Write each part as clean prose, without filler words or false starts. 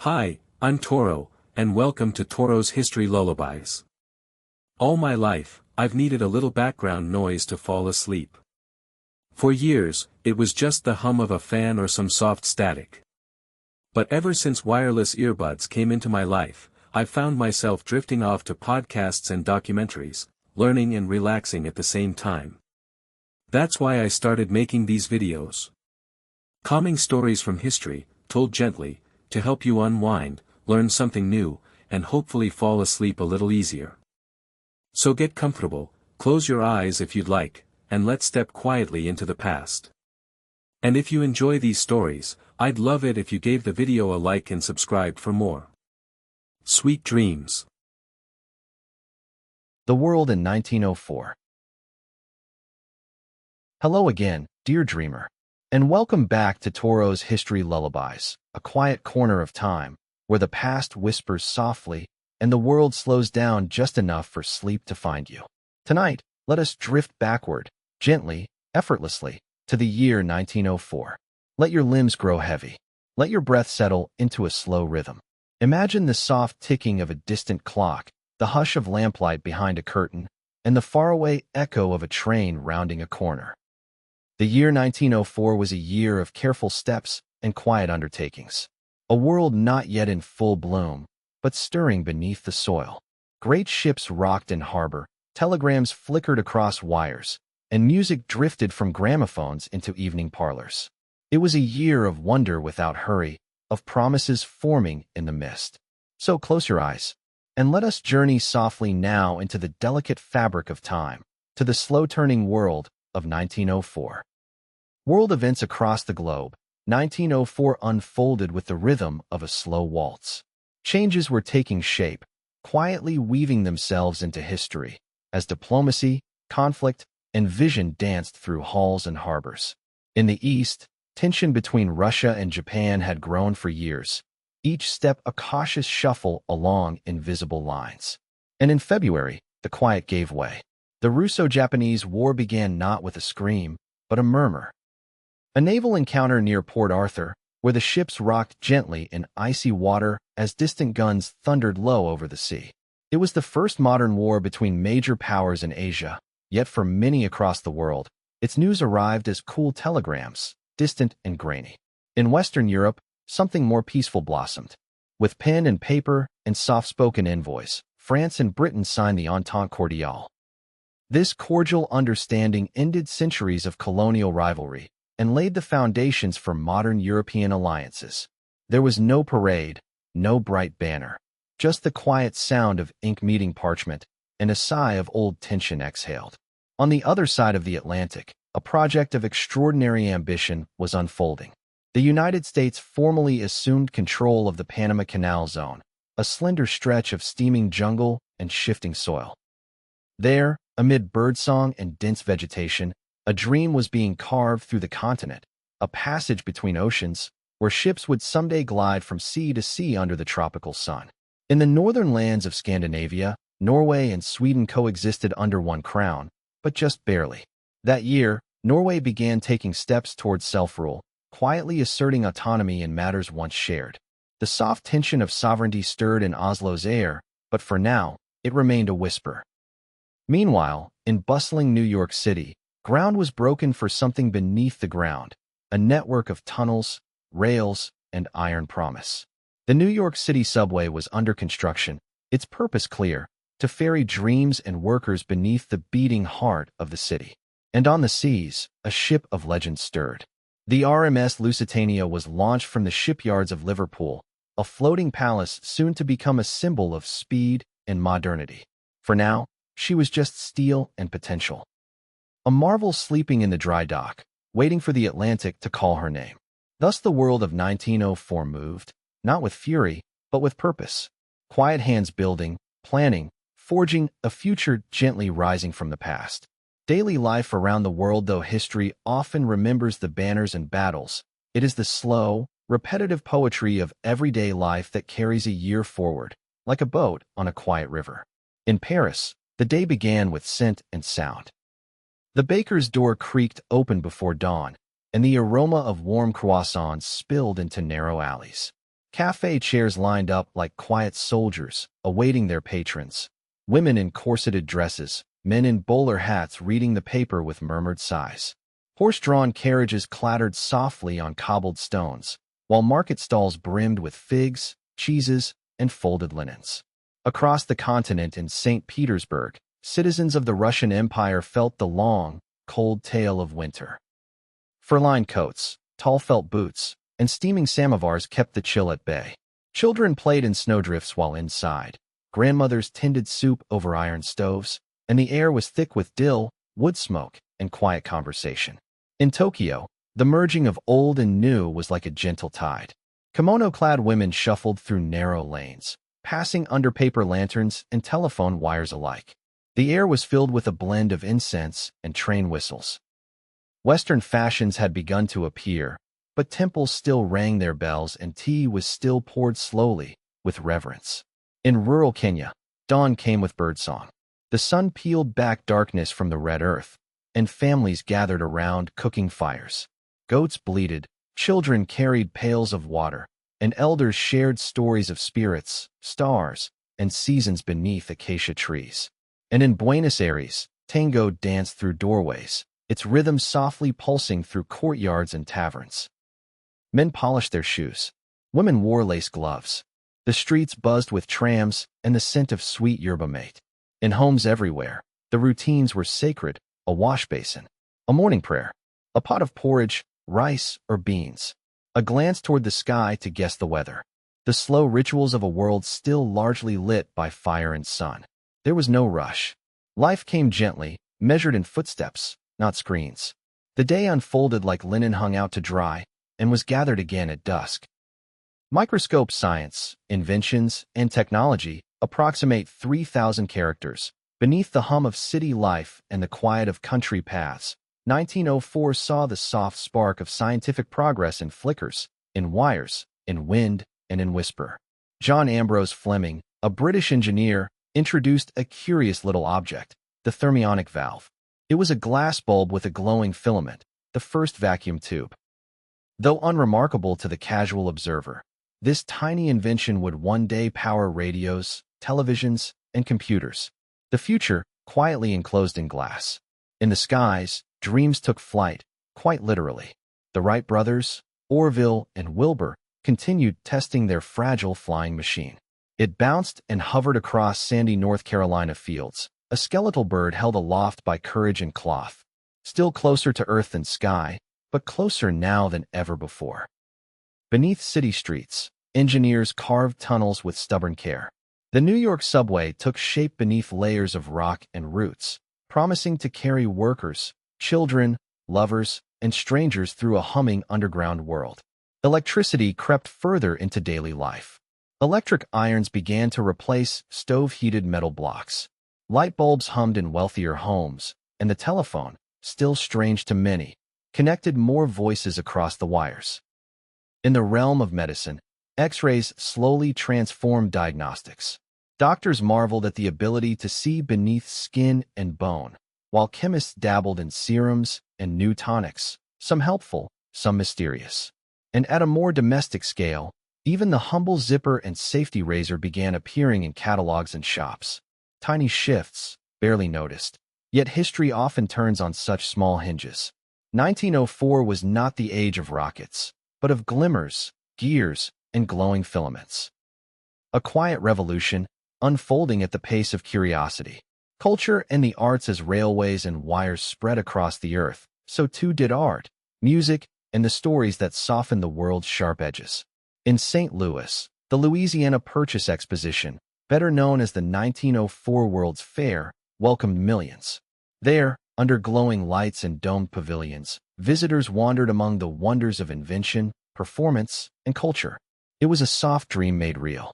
Hi, I'm Toro, and welcome to Toro's History Lullabies. All my life, I've needed a little background noise to fall asleep. For years, it was just the hum of a fan or some soft static. But ever since wireless earbuds came into my life, I've found myself drifting off to podcasts and documentaries, learning and relaxing at the same time. That's why I started making these videos. Calming stories from history, told gently, to help you unwind, learn something new, and hopefully fall asleep a little easier. So get comfortable, close your eyes if you'd like, and let's step quietly into the past. And if you enjoy these stories, I'd love it if you gave the video a like and subscribed for more. Sweet dreams. The World in 1904. Hello again, dear dreamer, and welcome back to Toro's History Lullabies, a quiet corner of time, where the past whispers softly, and the world slows down just enough for sleep to find you. Tonight, let us drift backward, gently, effortlessly, to the year 1904. Let your limbs grow heavy. Let your breath settle into a slow rhythm. Imagine the soft ticking of a distant clock, the hush of lamplight behind a curtain, and the faraway echo of a train rounding a corner. The year 1904 was a year of careful steps and quiet undertakings. A world not yet in full bloom, but stirring beneath the soil. Great ships rocked in harbor, telegrams flickered across wires, and music drifted from gramophones into evening parlors. It was a year of wonder without hurry, of promises forming in the mist. So close your eyes, and let us journey softly now into the delicate fabric of time, to the slow-turning world of 1904. World events across the globe, 1904 unfolded with the rhythm of a slow waltz. Changes were taking shape, quietly weaving themselves into history, as diplomacy, conflict, and vision danced through halls and harbors. In the East, tension between Russia and Japan had grown for years, each step a cautious shuffle along invisible lines. And in February, the quiet gave way. The Russo-Japanese War began not with a scream, but a murmur. A naval encounter near Port Arthur, where the ships rocked gently in icy water as distant guns thundered low over the sea. It was the first modern war between major powers in Asia, yet for many across the world, its news arrived as cool telegrams, distant and grainy. In Western Europe, something more peaceful blossomed. With pen and paper and soft-spoken envoys, France and Britain signed the Entente Cordiale. This cordial understanding ended centuries of colonial rivalry and laid the foundations for modern European alliances. There was no parade, no bright banner, just the quiet sound of ink meeting parchment and a sigh of old tension exhaled. On the other side of the Atlantic, a project of extraordinary ambition was unfolding. The United States formally assumed control of the Panama Canal Zone, a slender stretch of steaming jungle and shifting soil. There, amid birdsong and dense vegetation, a dream was being carved through the continent, a passage between oceans, where ships would someday glide from sea to sea under the tropical sun. In the northern lands of Scandinavia, Norway and Sweden coexisted under one crown, but just barely. That year, Norway began taking steps towards self-rule, quietly asserting autonomy in matters once shared. The soft tension of sovereignty stirred in Oslo's air, but for now, it remained a whisper. Meanwhile, in bustling New York City, ground was broken for something beneath the ground, a network of tunnels, rails, and iron promise. The New York City subway was under construction, its purpose clear, to ferry dreams and workers beneath the beating heart of the city. And on the seas, a ship of legend stirred. The RMS Lusitania was launched from the shipyards of Liverpool, a floating palace soon to become a symbol of speed and modernity. For now, she was just steel and potential. A marvel sleeping in the dry dock, waiting for the Atlantic to call her name. Thus the world of 1904 moved, not with fury, but with purpose. Quiet hands building, planning, forging a future gently rising from the past. Daily life around the world, though history often remembers the banners and battles, it is the slow, repetitive poetry of everyday life that carries a year forward, like a boat on a quiet river. In Paris, the day began with scent and sound. The baker's door creaked open before dawn, and the aroma of warm croissants spilled into narrow alleys. Cafe chairs lined up like quiet soldiers, awaiting their patrons. Women in corseted dresses, men in bowler hats reading the paper with murmured sighs. Horse-drawn carriages clattered softly on cobbled stones, while market stalls brimmed with figs, cheeses, and folded linens. Across the continent in St. Petersburg, citizens of the Russian Empire felt the long, cold tail of winter. Fur-lined coats, tall felt boots, and steaming samovars kept the chill at bay. Children played in snowdrifts while inside. Grandmothers tended soup over iron stoves, and the air was thick with dill, wood smoke, and quiet conversation. In Tokyo, the merging of old and new was like a gentle tide. Kimono-clad women shuffled through narrow lanes, passing under paper lanterns and telephone wires alike. The air was filled with a blend of incense and train whistles. Western fashions had begun to appear, but temples still rang their bells and tea was still poured slowly, with reverence. In rural Kenya, dawn came with birdsong. The sun peeled back darkness from the red earth, and families gathered around cooking fires. Goats bleated, children carried pails of water, and elders shared stories of spirits, stars, and seasons beneath acacia trees. And in Buenos Aires, tango danced through doorways, its rhythm softly pulsing through courtyards and taverns. Men polished their shoes. Women wore lace gloves. The streets buzzed with trams and the scent of sweet yerba mate. In homes everywhere, the routines were sacred: a wash basin, a morning prayer, a pot of porridge, rice, or beans, a glance toward the sky to guess the weather. The slow rituals of a world still largely lit by fire and sun. There was no rush. Life came gently, measured in footsteps, not screens. The day unfolded like linen hung out to dry, and was gathered again at dusk. Microscope science, inventions, and technology approximate 3,000 characters. Beneath the hum of city life and the quiet of country paths, 1904 saw the soft spark of scientific progress in flickers, in wires, in wind, and in whisper. John Ambrose Fleming, a British engineer, introduced a curious little object, the thermionic valve. It was a glass bulb with a glowing filament, the first vacuum tube. Though unremarkable to the casual observer, this tiny invention would one day power radios, televisions, and computers. The future, quietly enclosed in glass. In the skies, dreams took flight, quite literally. The Wright brothers, Orville and Wilbur, continued testing their fragile flying machine. It bounced and hovered across sandy North Carolina fields, a skeletal bird held aloft by courage and cloth. Still closer to earth than sky, but closer now than ever before. Beneath city streets, engineers carved tunnels with stubborn care. The New York subway took shape beneath layers of rock and roots, promising to carry workers, children, lovers, and strangers through a humming underground world. Electricity crept further into daily life. Electric irons began to replace stove-heated metal blocks. Light bulbs hummed in wealthier homes, and the telephone, still strange to many, connected more voices across the wires. In the realm of medicine, X-rays slowly transformed diagnostics. Doctors marveled at the ability to see beneath skin and bone, while chemists dabbled in serums and new tonics, some helpful, some mysterious. And at a more domestic scale, even the humble zipper and safety razor began appearing in catalogs and shops. Tiny shifts, barely noticed. Yet history often turns on such small hinges. 1904 was not the age of rockets, but of glimmers, gears, and glowing filaments. A quiet revolution, unfolding at the pace of curiosity. Culture and the arts as railways and wires spread across the earth, so too did art, music, and the stories that softened the world's sharp edges. In St. Louis, the Louisiana Purchase Exposition, better known as the 1904 World's Fair, welcomed millions. There, under glowing lights and domed pavilions, visitors wandered among the wonders of invention, performance, and culture. It was a soft dream made real.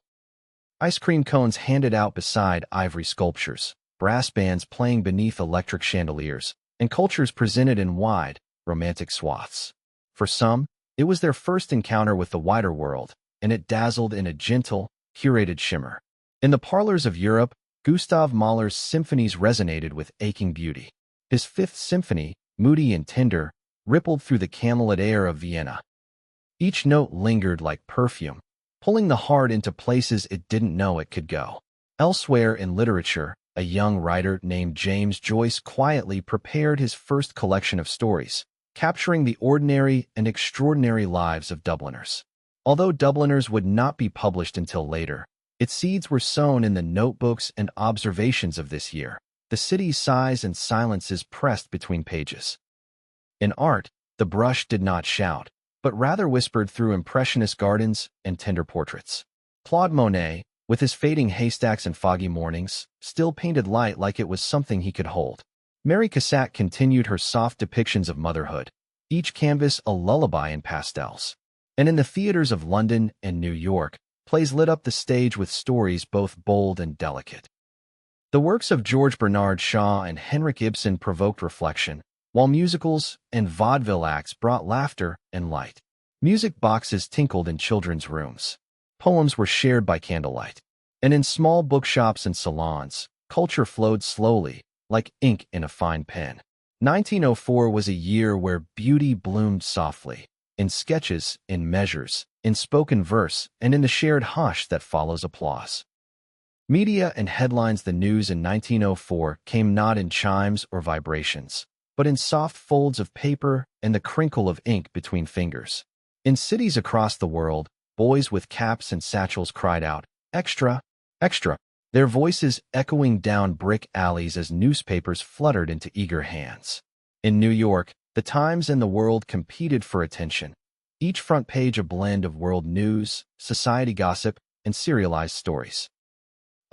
Ice cream cones handed out beside ivory sculptures, brass bands playing beneath electric chandeliers, and cultures presented in wide, romantic swaths. For some, it was their first encounter with the wider world, and it dazzled in a gentle, curated shimmer. In the parlors of Europe, Gustav Mahler's symphonies resonated with aching beauty. His Fifth Symphony, moody and tender, rippled through the camelot air of Vienna. Each note lingered like perfume, pulling the heart into places it didn't know it could go. Elsewhere in literature, a young writer named James Joyce quietly prepared his first collection of stories, capturing the ordinary and extraordinary lives of Dubliners. Although Dubliners would not be published until later, its seeds were sown in the notebooks and observations of this year, the city's sighs and silences pressed between pages. In art, the brush did not shout, but rather whispered through impressionist gardens and tender portraits. Claude Monet, with his fading haystacks and foggy mornings, still painted light like it was something he could hold. Mary Cassatt continued her soft depictions of motherhood, each canvas a lullaby in pastels. And in the theaters of London and New York, plays lit up the stage with stories both bold and delicate. The works of George Bernard Shaw and Henrik Ibsen provoked reflection, while musicals and vaudeville acts brought laughter and light. Music boxes tinkled in children's rooms. Poems were shared by candlelight. And in small bookshops and salons, culture flowed slowly, like ink in a fine pen. 1904 was a year where beauty bloomed softly, in sketches, in measures, in spoken verse, and in the shared hush that follows applause. Media and headlines. The news in 1904 came not in chimes or vibrations, but in soft folds of paper and the crinkle of ink between fingers. In cities across the world, boys with caps and satchels cried out, "Extra! Extra!" their voices echoing down brick alleys as newspapers fluttered into eager hands. In New York, the Times and the World competed for attention, each front page a blend of world news, society gossip, and serialized stories.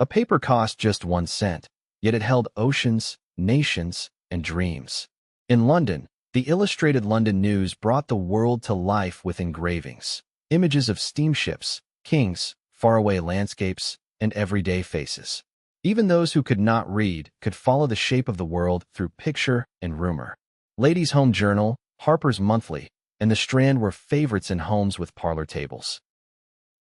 A paper cost just 1 cent, yet it held oceans, nations, and dreams. In London, the Illustrated London News brought the world to life with engravings, images of steamships, kings, faraway landscapes, and everyday faces. Even those who could not read could follow the shape of the world through picture and rumor. Ladies' Home Journal, Harper's Monthly, and The Strand were favorites in homes with parlor tables.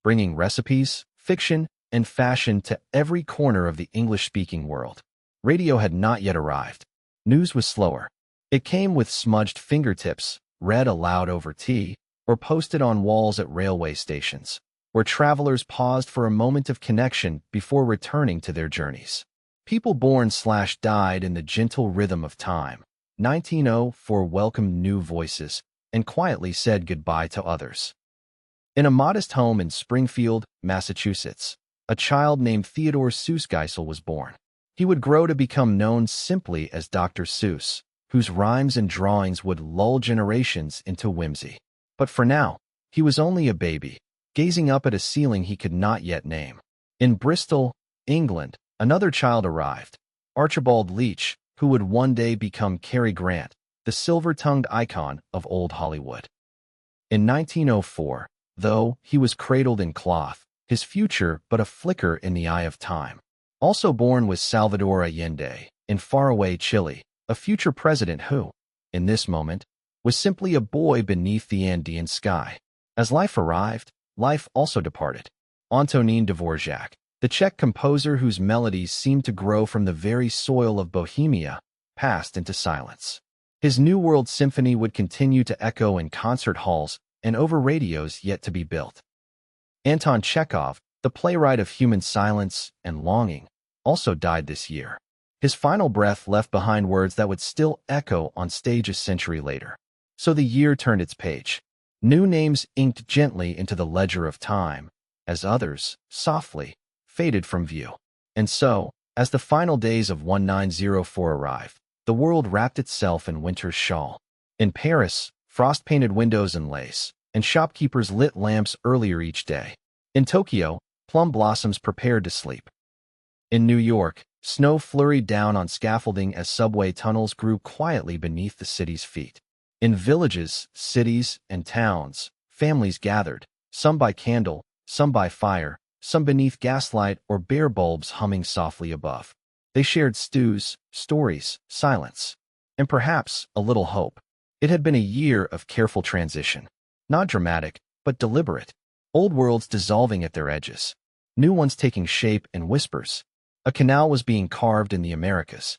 Bringing recipes, fiction, and fashion to every corner of the English-speaking world. Radio had not yet arrived. News was slower. It came with smudged fingertips, read aloud over tea, or posted on walls at railway stations, where travelers paused for a moment of connection before returning to their journeys. People born/died in the gentle rhythm of time. 1904 welcomed new voices and quietly said goodbye to others. In a modest home in Springfield, Massachusetts, a child named Theodore Seuss Geisel was born. He would grow to become known simply as Dr. Seuss, whose rhymes and drawings would lull generations into whimsy. But for now, he was only a baby, gazing up at a ceiling he could not yet name. In Bristol, England, another child arrived, Archibald Leach, who would one day become Cary Grant, the silver-tongued icon of old Hollywood. In 1904, though he was cradled in cloth, his future but a flicker in the eye of time. Also born was Salvador Allende, in faraway Chile, a future president who, in this moment, was simply a boy beneath the Andean sky. As life arrived, life also departed. Antonín Dvořák, the Czech composer whose melodies seemed to grow from the very soil of Bohemia, passed into silence. His New World Symphony would continue to echo in concert halls and over radios yet to be built. Anton Chekhov, the playwright of Human Silence and Longing, also died this year. His final breath left behind words that would still echo on stage a century later. So the year turned its page. New names inked gently into the ledger of time, as others, softly, faded from view. And so, as the final days of 1904 arrived, the world wrapped itself in winter's shawl. In Paris, frost-painted windows and lace, and shopkeepers lit lamps earlier each day. In Tokyo, plum blossoms prepared to sleep. In New York, snow flurried down on scaffolding as subway tunnels grew quietly beneath the city's feet. In villages, cities, and towns, families gathered, some by candle, some by fire, some beneath gaslight or bare bulbs humming softly above. They shared stews, stories, silence, and perhaps a little hope. It had been a year of careful transition. Not dramatic, but deliberate. Old worlds dissolving at their edges. New ones taking shape in whispers. A canal was being carved in the Americas.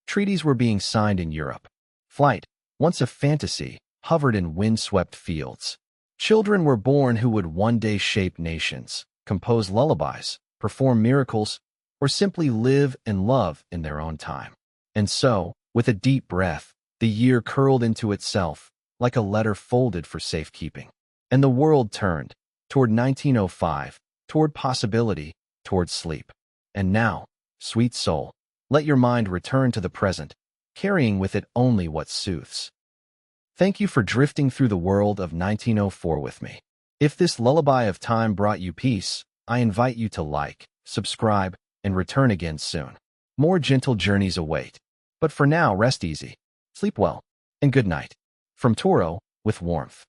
Treaties were being signed in Europe. Flight, once a fantasy, hovered in wind-swept fields. Children were born who would one day shape nations, compose lullabies, perform miracles, or simply live and love in their own time. And so, with a deep breath, the year curled into itself, like a letter folded for safekeeping. And the world turned, toward 1905, toward possibility, toward sleep. And now, sweet soul, let your mind return to the present, carrying with it only what soothes. Thank you for drifting through the world of 1904 with me. If this lullaby of time brought you peace, I invite you to like, subscribe, and return again soon. More gentle journeys await. But for now, rest easy, sleep well, and good night. From Toro, with warmth.